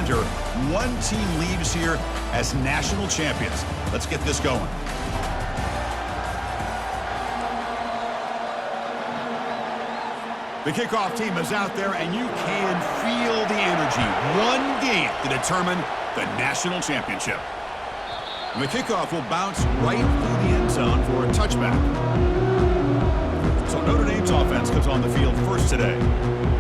after one team leaves here as national champions. Let's get this going. The kickoff team is out there, and you can feel the energy. One game to determine the national championship. And the kickoff will bounce right through the end zone for a touchback. So Notre Dame's offense comes on the field first today.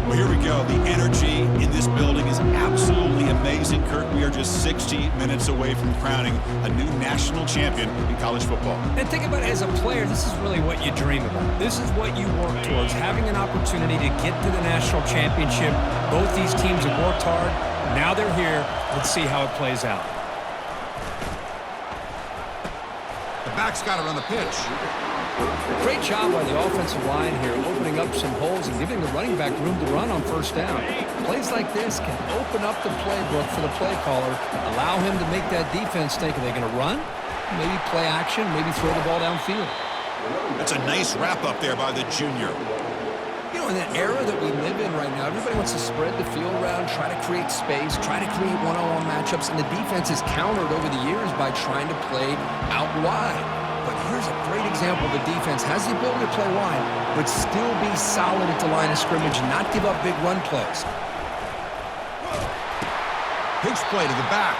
Well, here we go. The energy in this building is absolutely amazing, Kirk. We are just 60 minutes away from crowning a new national champion in college football. And think about it, as a player, this is really what you dream about. This is what you work towards, having an opportunity to get to the national championship. Both these teams have worked hard. Now they're here. Let's see how it plays out. The back's got it on the pitch. Great job by the offensive line here, opening up some holes and giving the running back room to run on first down. Plays like this can open up the playbook for the play caller, allow him to make that defense think, are they going to run? Maybe play action, maybe throw the ball downfield. That's a nice wrap up there by the junior. You know, in that era that we live in right now, everybody wants to spread the field around, try to create space, try to create one-on-one matchups, and the defense is countered over the years by trying to play out wide. But here's a great example of a defense has the ability to play wide, but still be solid at the line of scrimmage and not give up big run plays. Pitch play to the back.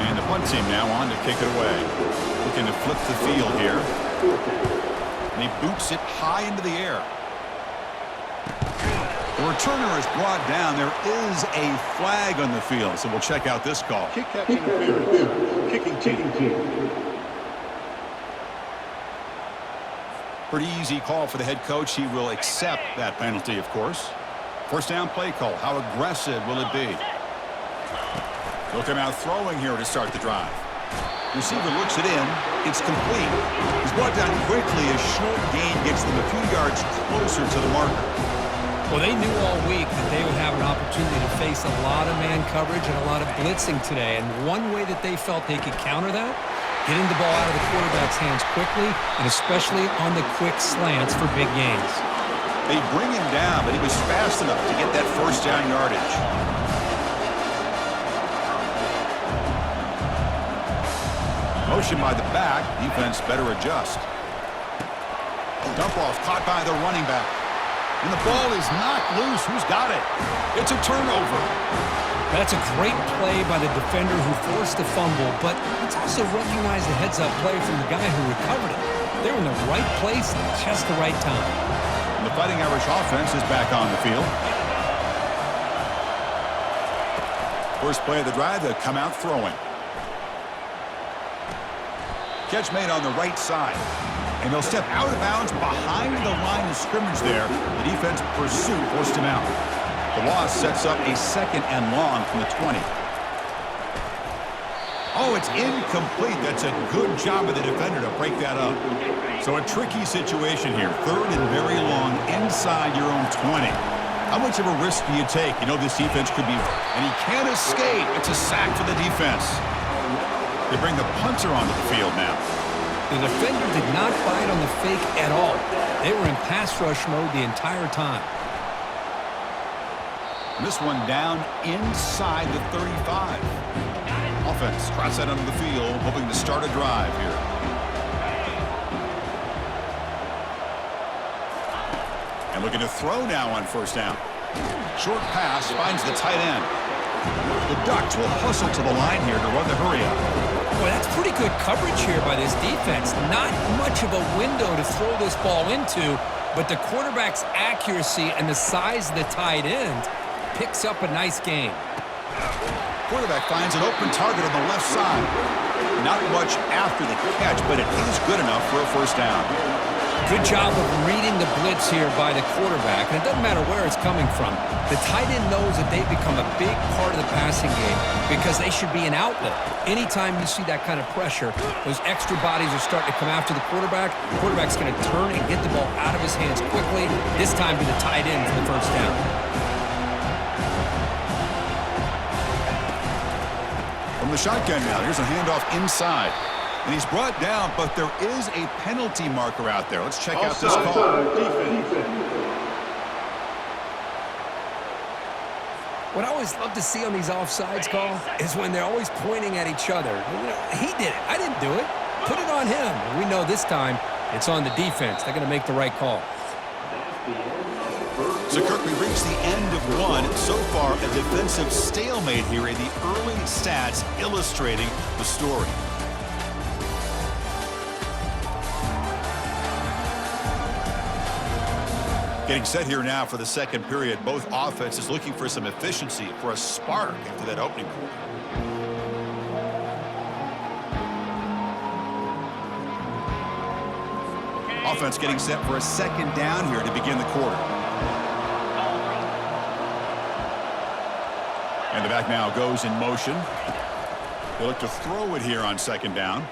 And the punt team now on to kick it away. Looking to flip the field here. And he boots it high into the air. The returner is brought down. There is a flag on the field, so we'll check out this call. Kick that interference. Kicking team. Pretty easy call for the head coach. He will accept that penalty, of course. First down play call. How aggressive will it be? He'll come out throwing here to start the drive. Receiver looks it in. It's complete. He's brought down quickly. A short gain gets them a few yards closer to the marker. Well, they knew all week that they would have an opportunity to face a lot of man coverage and a lot of blitzing today. And one way that they felt they could counter that, getting the ball out of the quarterback's hands quickly, and especially on the quick slants for big gains. They bring him down, but he was fast enough to get that first down yardage. Motion by the back. Defense better adjust. Dump off caught by the running back. And the ball is knocked loose. Who's got it? It's a turnover. That's a great play by the defender who forced the fumble, but let's also recognize the heads-up play from the guy who recovered it. They're in the right place at just the right time. And the Fighting Irish offense is back on the field. First play of the drive, they'll come out throwing. Catch made on the right side. And they'll step out of bounds behind the line of scrimmage there. The defense pursuit forced him out. The loss sets up a second and long from the 20. Oh, it's incomplete. That's a good job of the defender to break that up. So a tricky situation here. Third and very long inside your own 20. How much of a risk do you take? You know this defense could be... And he can't escape. It's a sack for the defense. They bring the punter onto the field now. The defender did not bite on the fake at all. They were in pass rush mode the entire time. And this one down inside the 35. Offense cross that onto the field, hoping to start a drive here. And looking to throw now on first down. Short pass finds the tight end. The Ducks will hustle to the line here to run the hurry up. Boy, that's pretty good coverage here by this defense. Not much of a window to throw this ball into, but the quarterback's accuracy and the size of the tight end picks up a nice gain. Quarterback finds an open target on the left side. Not much after the catch, but it is good enough for a first down. Good job of reading the blitz here by the quarterback, and it doesn't matter where it's coming from. The tight end knows that they've become a big part of the passing game because they should be an outlet. Anytime you see that kind of pressure, those extra bodies are starting to come after the quarterback. The quarterback's going to turn and get the ball out of his hands quickly, this time to the tight end for the first down. From the shotgun now, here's a handoff inside. And he's brought down, but there is a penalty marker out there. Let's check out this call. What I always love to see on these offsides call is when they're always pointing at each other. You know, he did it. I didn't do it. Put it on him. And we know this time it's on the defense. They're going to make the right call. So, Kirk, we reached the end of one. So far, a defensive stalemate here in the early stats illustrating the story. Getting set here now for the second period. Both offenses looking for some efficiency, for a spark after that opening quarter. Offense getting set for a second down here to begin the quarter. And the back now goes in motion. They look to throw it here on second down.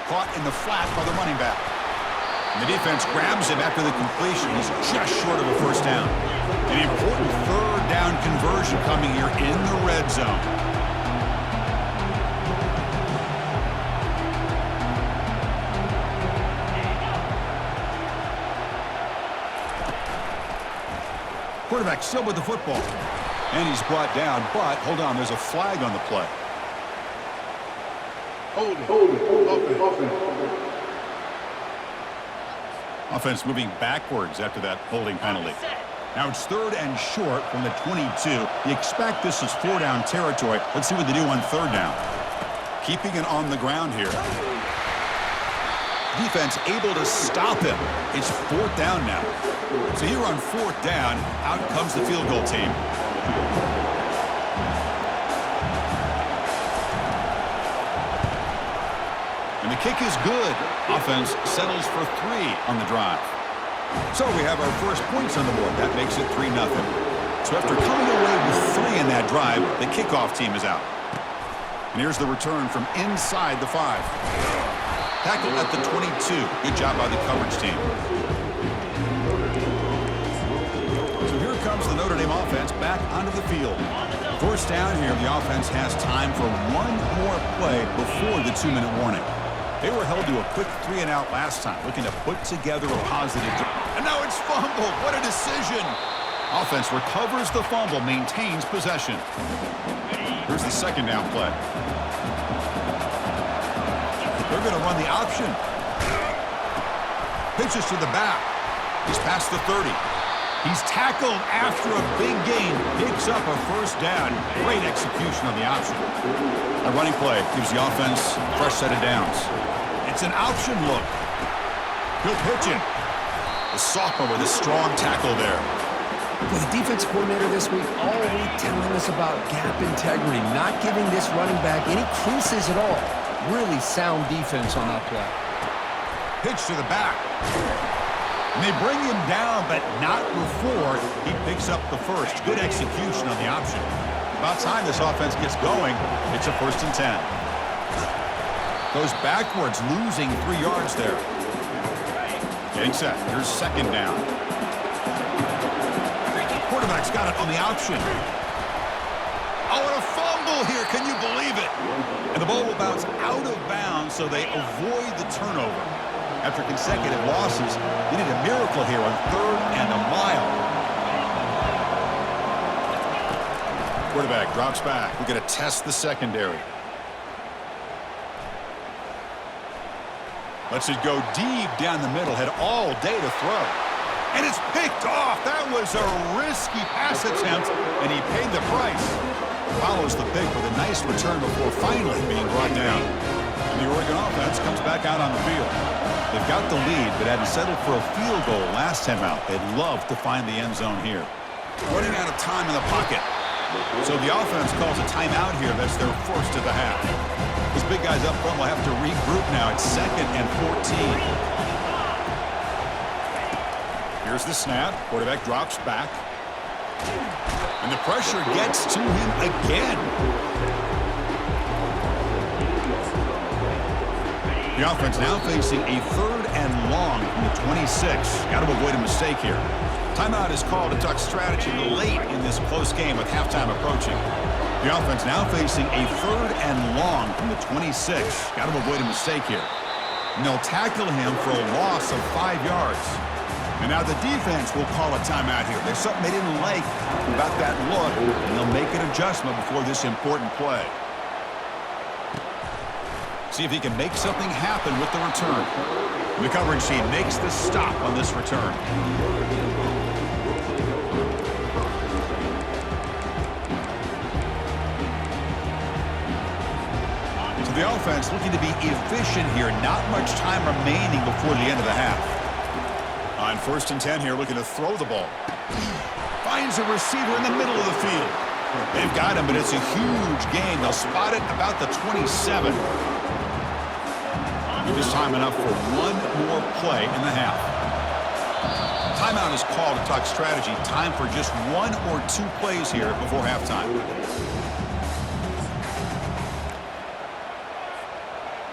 Caught in the flat by the running back. And the defense grabs him after the completion. He's just short of a first down. An important third down conversion coming here in the red zone. Quarterback still with the football. And he's brought down, but hold on, there's a flag on the play. Offense moving backwards after that holding penalty. Now it's third and short from the 22. You expect this is four-down territory. Let's see what they do on third down. Keeping it on the ground here. Defense able to stop him. It's fourth down now. So here on fourth down, out comes the field goal team. And the kick is good. Offense settles for 3 on the drive. So we have our first points on the board. That makes it 3-0. So after coming away with 3 in that drive, the kickoff team is out. And here's the return from inside the 5. Tackle at the 22. Good job by the coverage team. So here comes the Notre Dame offense back onto the field. First down here, the offense has time for one more play before the 2-minute warning. They were held to a quick 3-and-out last time, looking to put together a positive drive. And now it's fumbled. What a decision. Offense recovers the fumble, maintains possession. Here's the second down play. They're going to run the option. Pitches to the back. He's past the 30. He's tackled after a big gain. Picks up a first down. Great execution on the option. A running play gives the offense a fresh set of downs. It's an option look. He'll pitch it. The sophomore with a strong tackle there. Well, the defense coordinator this week already telling us about gap integrity, not giving this running back any creases at all. Really sound defense on that play. Pitch to the back. And they bring him down, but not before he picks up the first. Good execution on the option. About time this offense gets going. It's a 1st and 10. Goes backwards, losing 3 yards there. Getting set. Here's second down. Quarterback's got it on the option. Oh, and a fumble here. Can you believe it? And the ball will bounce out of bounds, so they avoid the turnover. After consecutive losses, they need a miracle here on 3rd and a mile. Quarterback drops back. We're going to test the secondary. Lets it go deep down the middle. Had all day to throw. And it's picked off. That was a risky pass attempt, and he paid the price. Follows the pick with a nice return before finally being brought down. And the Oregon offense comes back out on the field. They've got the lead, but hadn't settled for a field goal last time out. They'd love to find the end zone here. Running out of time in the pocket. So the offense calls a timeout here. That's their first of the half. These big guys up front will have to regroup now. It's 2nd and 14. Here's the snap. Quarterback drops back. And the pressure gets to him again. The offense now facing a 3rd and long from the 26. Got to avoid a mistake here. Timeout is called to duck strategy late in this close game with halftime approaching. The offense now facing a 3rd and long from the 26. Got to avoid a mistake here. And they'll tackle him for a loss of 5 yards. And now the defense will call a timeout here. There's something they didn't like about that look, and they'll make an adjustment before this important play. See if he can make something happen with the return. The coverage team makes the stop on this return. So the offense looking to be efficient here. Not much time remaining before the end of the half. On 1st and 10 here, looking to throw the ball. Finds a receiver in the middle of the field. They've got him, but it's a huge gain. They'll spot it about the 27. Just time enough for one more play in the half. Timeout is called to talk strategy. Time for just 1 or 2 plays here before halftime.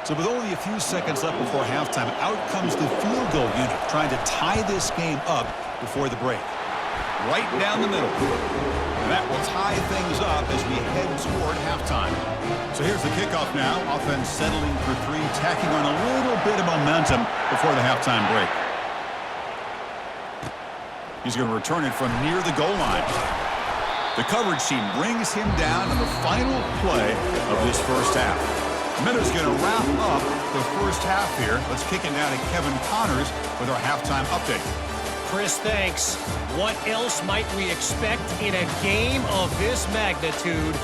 So with only a few seconds left before halftime, out comes the field goal unit, trying to tie this game up before the break. Right down the middle. And that will tie things up as we head toward halftime. So here's the kickoff now. Offense settling for 3, tacking on a little bit of momentum before the halftime break. He's going to return it from near the goal line. The coverage team brings him down in the final play of this first half. Minutes going to wrap up the first half here. Let's kick it now to Kevin Connors with our halftime update. Chris, thanks. What else might we expect in a game of this magnitude?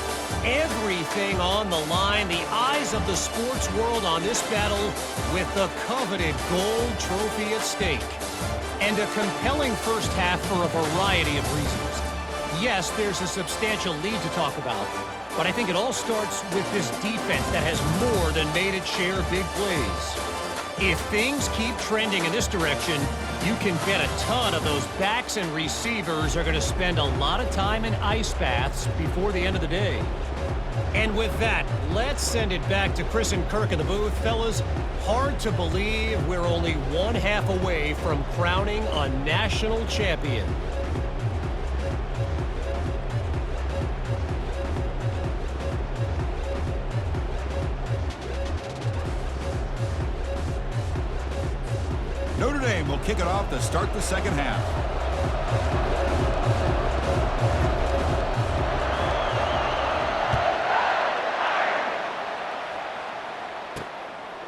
Everything on the line, the eyes of the sports world on this battle with the coveted gold trophy at stake. And a compelling first half for a variety of reasons. Yes, there's a substantial lead to talk about, but I think it all starts with this defense that has more than made its share of big plays. If things keep trending in this direction, you can bet a ton of those backs and receivers are going to spend a lot of time in ice baths before the end of the day. And with that, let's send it back to Chris and Kirk in the booth. Fellas, hard to believe we're only 1 half away from crowning a national champion. Notre Dame will kick it off to start the second half.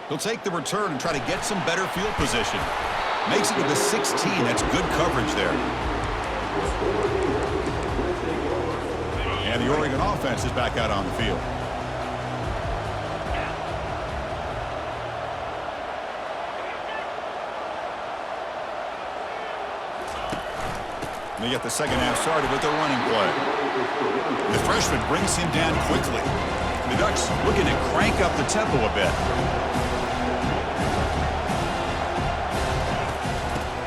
He'll take the return and try to get some better field position. Makes it to the 16. That's good coverage there. And the Oregon offense is back out on the field. And they get the second half started with their running play. The freshman brings him down quickly. The Ducks looking to crank up the tempo a bit.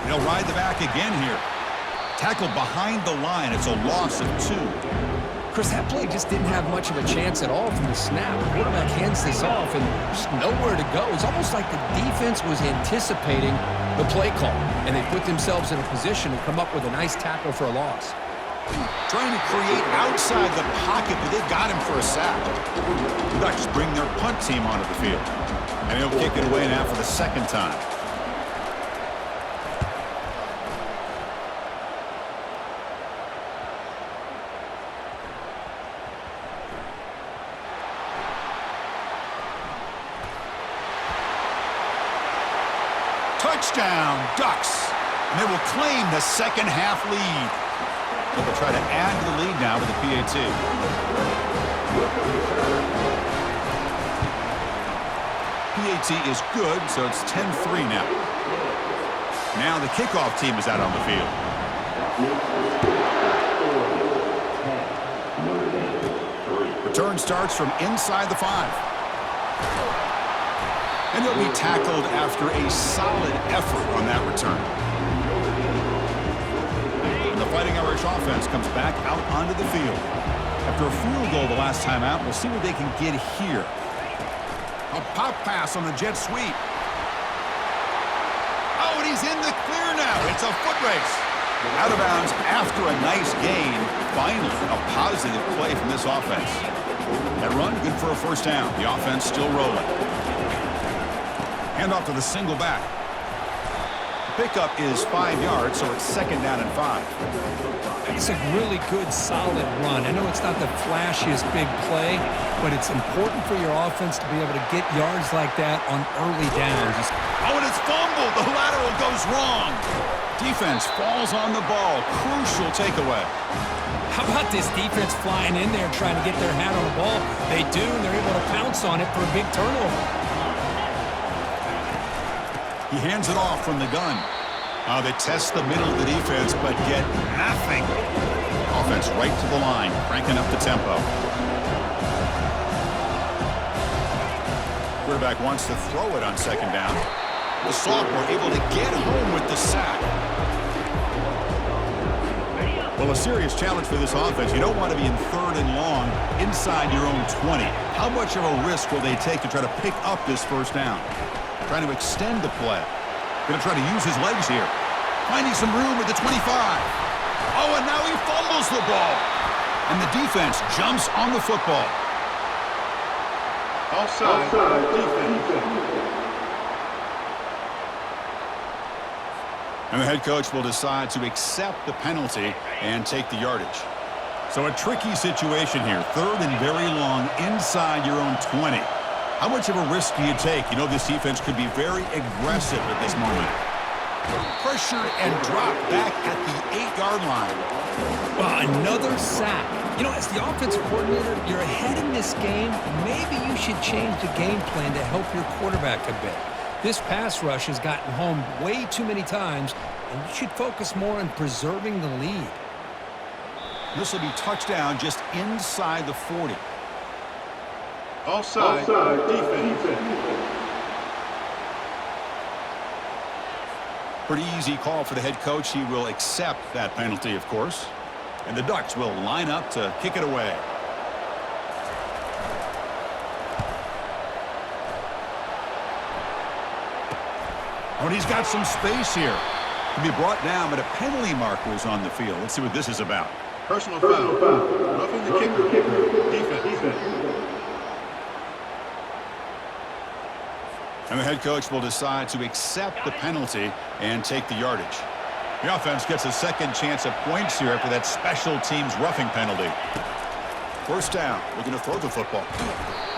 They'll ride the back again here. Tackled behind the line. It's a loss of 2. Chris, that play just didn't have much of a chance at all from the snap. The quarterback hands this off and just nowhere to go. It's almost like the defense was anticipating the play call, and they put themselves in a position to come up with a nice tackle for a loss. Trying to create outside the pocket, but they've got him for a sack. The Ducks bring their punt team onto the field. And he'll kick it away now for the second time. Touchdown, Ducks. And they will claim the second half lead. But they'll try to add to the lead now with the PAT. PAT is good, so it's 10-3 now. Now the kickoff team is out on the field. Return starts from inside the 5. And he'll be tackled after a solid effort on that return. And the Fighting Irish offense comes back out onto the field. After a field goal the last time out, we'll see what they can get here. A pop pass on the jet sweep. Oh, and he's in the clear now. It's a foot race. Out of bounds after a nice gain. Finally, a positive play from this offense. That run, good for a first down. The offense still rolling. Hand off to the single back. Pickup is 5 yards, so it's 2nd down and 5. It's a really good, solid run. I know it's not the flashiest big play, but it's important for your offense to be able to get yards like that on early downs. Oh, and it's fumbled. The lateral goes wrong. Defense falls on the ball. Crucial takeaway. How about this defense flying in there trying to get their hat on the ball? They do, and they're able to pounce on it for a big turnover. He hands it off from the gun. They test the middle of the defense, but get nothing. Offense right to the line, cranking up the tempo. Quarterback wants to throw it on 2nd down. The sophomore able to get home with the sack. Well, a serious challenge for this offense. You don't want to be in 3rd and long inside your own 20. How much of a risk will they take to try to pick up this 1st down? Trying to extend the play. Going to try to use his legs here. Finding some room at the 25. Oh, and now he fumbles the ball. And the defense jumps on the football. Offside defense. And the head coach will decide to accept the penalty and take the yardage. So a tricky situation here. 3rd and very long inside your own 20. How much of a risk do you take? You know this defense could be very aggressive at this moment. Pressured and dropped back at the 8-yard line. Well, another sack. You know, as the offensive coordinator, you're ahead in this game. Maybe you should change the game plan to help your quarterback a bit. This pass rush has gotten home way too many times, and you should focus more on preserving the lead. This will be touchdown just inside the 40. Offside defense. Pretty easy call for the head coach. He will accept that penalty, of course. And the Ducks will line up to kick it away. Oh, and he's got some space here. To be brought down, but a penalty marker is on the field. Let's see what this is about. Personal foul. Roughing the kicker. Defense. And the head coach will decide to accept the penalty and take the yardage. The offense gets a 2nd chance at points here after that special teams roughing penalty. 1st down, looking to throw the football.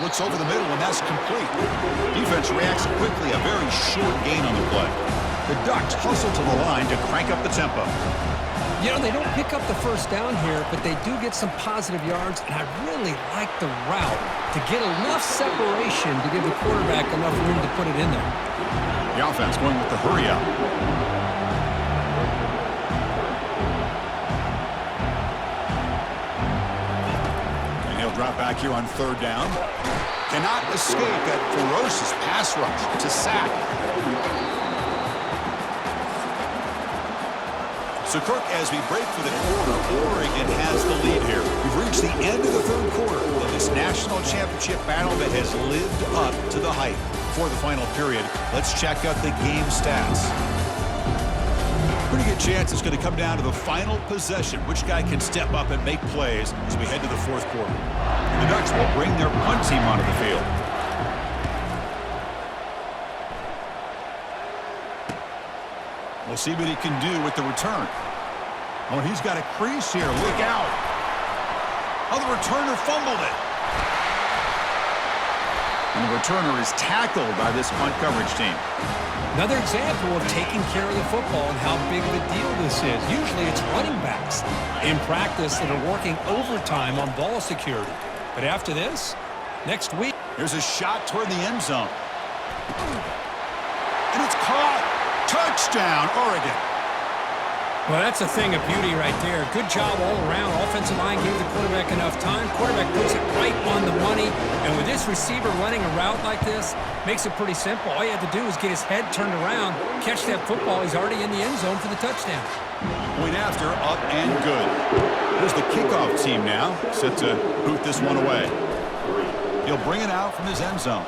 Looks over the middle, and that's complete. Defense reacts quickly, a very short gain on the play. The Ducks hustle to the line to crank up the tempo. You know, they don't pick up the 1st down here, but they do get some positive yards, and I really like the route to get enough separation to give the quarterback enough room to put it in there. The offense going with the hurry up. And he'll drop back here on 3rd down. Cannot escape that ferocious pass rush to sack. So, Kirk, as we break for the quarter, Oregon has the lead here. We've reached the end of the 3rd quarter of this national championship battle that has lived up to the hype. For the final period, let's check out the game stats. Pretty good chance it's going to come down to the final possession. Which guy can step up and make plays as we head to the 4th quarter. And the Ducks will bring their punt team onto the field. We'll see what he can do with the return. Oh, and he's got a crease here. Look out. Oh, the returner fumbled it. And the returner is tackled by this punt coverage team. Another example of taking care of the football and how big of a deal this is. Usually it's running backs in practice that are working overtime on ball security. But after this, next week. Here's a shot toward the end zone. And it's caught. Touchdown, Oregon. Well, that's a thing of beauty right there. Good job all around. Offensive line gave the quarterback enough time. Quarterback puts it right on the money. And with this receiver running a route like this, makes it pretty simple. All you have to do is get his head turned around, catch that football. He's already in the end zone for the touchdown. Point after, up and good. There's the kickoff team now, set to boot this one away. He'll bring it out from his end zone.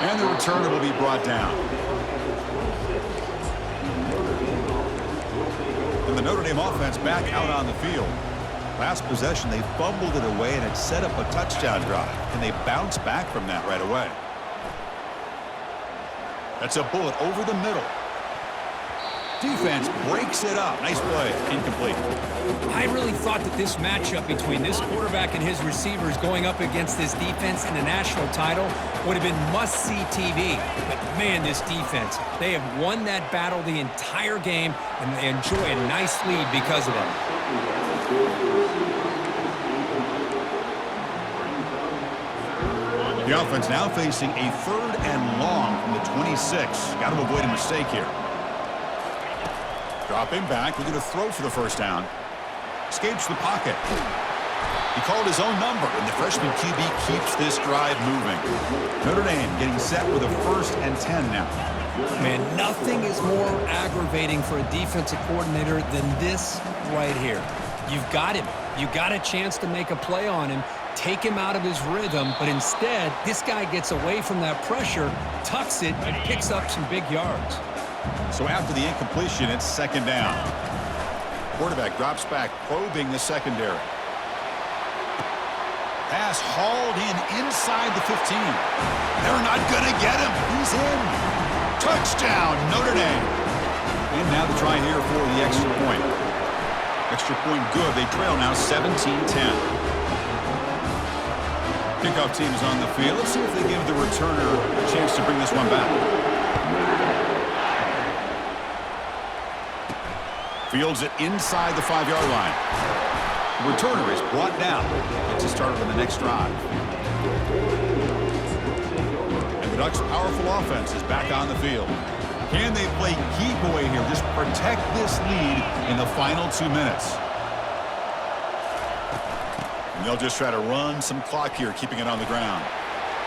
And the returner will be brought down. And the Notre Dame offense back out on the field. Last possession, they fumbled it away, and it set up a touchdown drive. And they bounce back from that right away. That's a bullet over the middle. Defense breaks it up. Nice play. Incomplete. I really thought that this matchup between this quarterback and his receivers going up against this defense in the national title would have been must-see TV. But, man, this defense, they have won that battle the entire game, and they enjoy a nice lead because of it. The offense now facing a 3rd and long from the 26. Got to avoid a mistake here. Dropping back, looking to throw for the first down. Escapes the pocket. He called his own number, and the freshman QB keeps this drive moving. Notre Dame getting set with a 1st and 10 now. Man, nothing is more aggravating for a defensive coordinator than this right here. You've got him. You got a chance to make a play on him, take him out of his rhythm, but instead, this guy gets away from that pressure, tucks it, and picks up some big yards. So after the incompletion, it's 2nd down. Quarterback drops back, probing the secondary. Pass hauled in inside the 15. They're not going to get him. He's in. Touchdown, Notre Dame. And now the try here for the extra point. Extra point good. They trail now 17-10. Kickoff team is on the field. Let's see if they give the returner a chance to bring this one back. Fields it inside the 5-yard line. The returner is brought down. Gets it started on the next drive. And the Ducks' powerful offense is back on the field. Can they play keep away here? Just protect this lead in the final 2 minutes. And they'll just try to run some clock here, keeping it on the ground.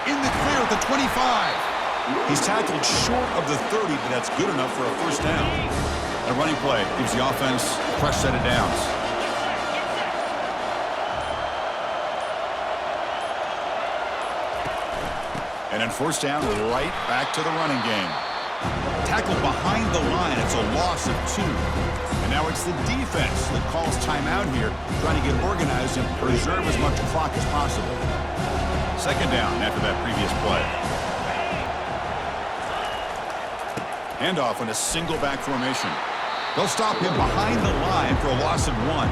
In the clear at the 25. He's tackled short of the 30, but that's good enough for a first down. A running play gives the offense a fresh set of downs. And then first down, right back to the running game. Tackled behind the line. It's a loss of 2. And now it's the defense that calls timeout here, trying to get organized and preserve as much clock as possible. 2nd down after that previous play. Handoff in a single back formation. They'll stop him behind the line for a loss of 1.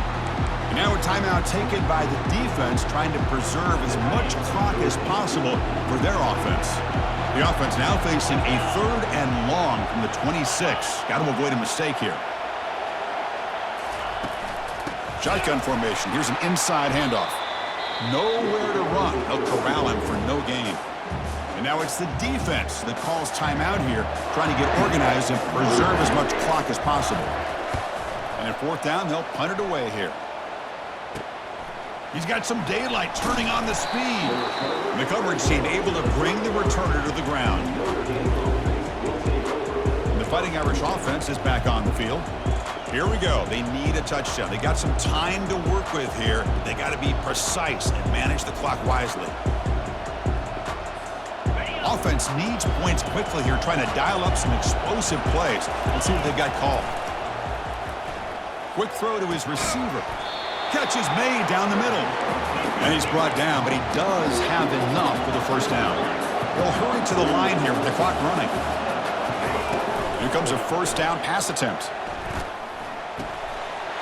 And now a timeout taken by the defense, trying to preserve as much clock as possible for their offense. The offense now facing a 3rd and long from the 26. Got to avoid a mistake here. Shotgun formation. Here's an inside handoff. Nowhere to run. They'll corral him for no gain. And now it's the defense that calls timeout here, trying to get organized and preserve as much clock as possible. And at 4th down, they'll punt it away here. He's got some daylight turning on the speed. And the coverage team able to bring the returner to the ground. And the Fighting Irish offense is back on the field. Here we go. They need a touchdown. They got some time to work with here. They got to be precise and manage the clock wisely. Offense needs points quickly here, trying to dial up some explosive plays. Let's see what they've got called. Quick throw to his receiver. Catch is made down the middle. And he's brought down, but he does have enough for the first down. They'll hurry to the line here with the clock running. Here comes a first down pass attempt.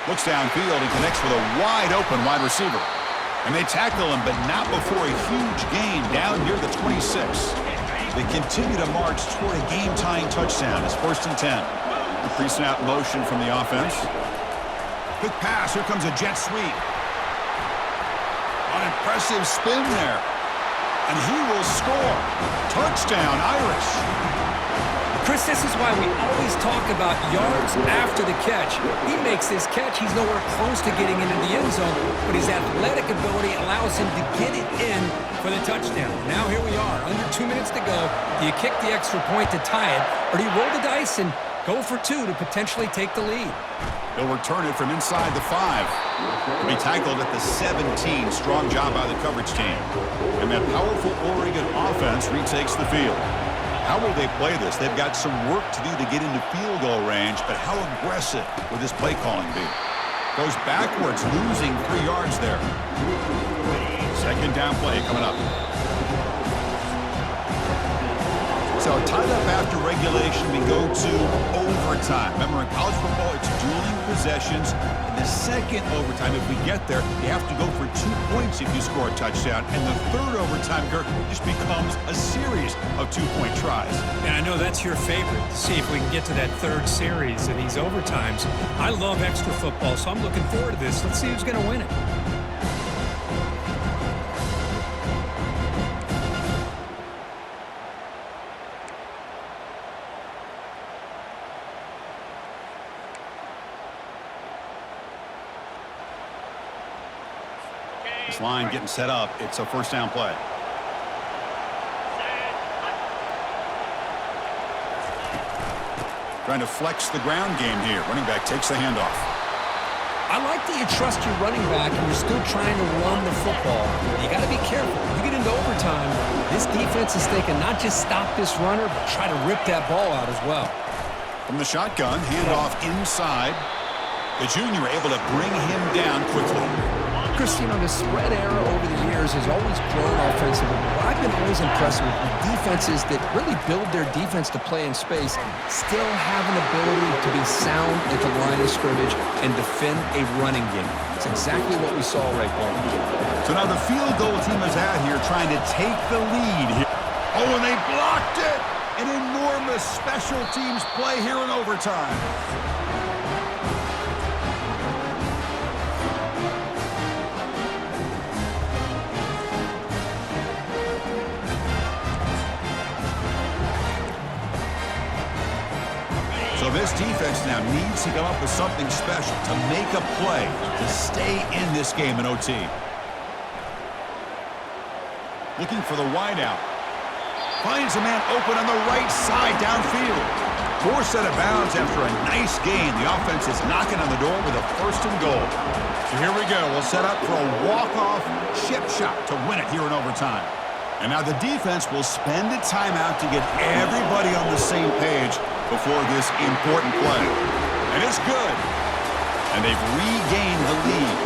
Looks downfield and connects with a wide-open wide receiver. And they tackle him, but not before a huge gain down near the 26. They continue to march toward a game-tying touchdown. It's 1st and 10. The pre-snap motion from the offense. Quick pass. Here comes a jet sweep. An impressive spin there. And he will score. Touchdown, Irish. Chris, this is why we always talk about yards after the catch. He makes this catch. He's nowhere close to getting into the end zone, but his athletic ability allows him to get it in for the touchdown. Now here we are, under 2 minutes to go. Do you kick the extra point to tie it, or do you roll the dice and go for 2 to potentially take the lead? They'll return it from inside the 5. He'll be tackled at the 17. Strong job by the coverage team. And that powerful Oregon offense retakes the field. How will they play this? They've got some work to do to get into field goal range, but how aggressive will this play calling be? Goes backwards, losing 3 yards there. 2nd down play coming up. So tied up after regulation, we go to overtime. Remember, in college football, it's dueling possessions. In the second overtime, if we get there, you have to go for 2 points if you score a touchdown. And the third overtime, Kirk, just becomes a series of 2-point tries. And I know that's your favorite, to see if we can get to that third series of these overtimes. I love extra football, so I'm looking forward to this. Let's see who's going to win it. This line getting set up. It's a first down play. Trying to flex the ground game here. Running back takes the handoff. I like that you trust your running back and you're still trying to run the football. You got to be careful. You get into overtime, this defense is thinking not just stop this runner, but try to rip that ball out as well. From the shotgun, handoff inside. The junior able to bring him down quickly. Chris, you know, the spread era over the years has always grown offensively. But I've been always impressed with defenses that really build their defense to play in space, still have an ability to be sound at the line of scrimmage and defend a running game. It's exactly what we saw right there. So now the field goal team is out here trying to take the lead here. Oh, and they blocked it! An enormous special teams play here in overtime. So this defense now needs to come up with something special to make a play to stay in this game in OT. Looking for the wideout. Finds a man open on the right side downfield. Poor set of bounds after a nice gain. The offense is knocking on the door with a first and goal. So here we go. We'll set up for a walk-off chip shot to win it here in overtime. And now the defense will spend a timeout to get everybody on the same page before this important play. And it's good. And they've regained the lead.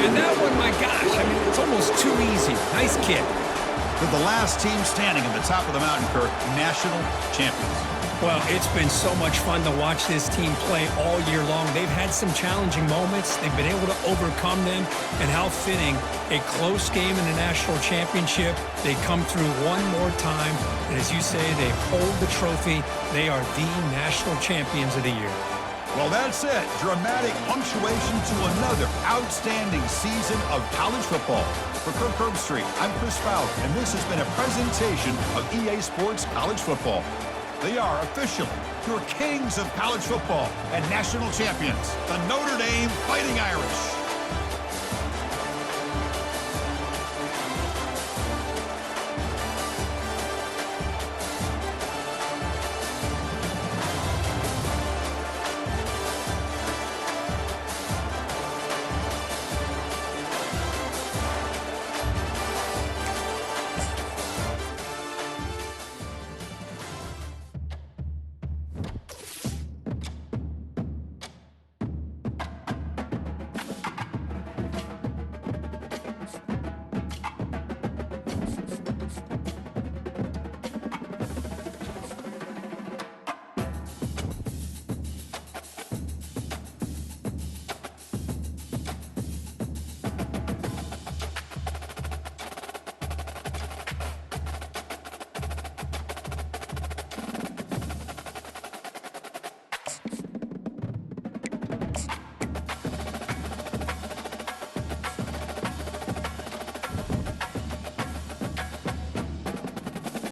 And that one, my gosh, I mean, it's almost too easy. Nice kick. With the last team standing at the top of the mountain, Kirk, national champions. Well, it's been so much fun to watch this team play all year long. They've had some challenging moments. They've been able to overcome them. And how fitting, a close game in the national championship. They come through one more time. And as you say, they hold the trophy. They are the national champions of the year. Well, that's it. Dramatic punctuation to another outstanding season of college football. For Kirk Herbstreit, I'm Chris Fowler, and this has been a presentation of EA Sports College Football. They are officially your kings of college football and national champions, the Notre Dame Fighting Irish.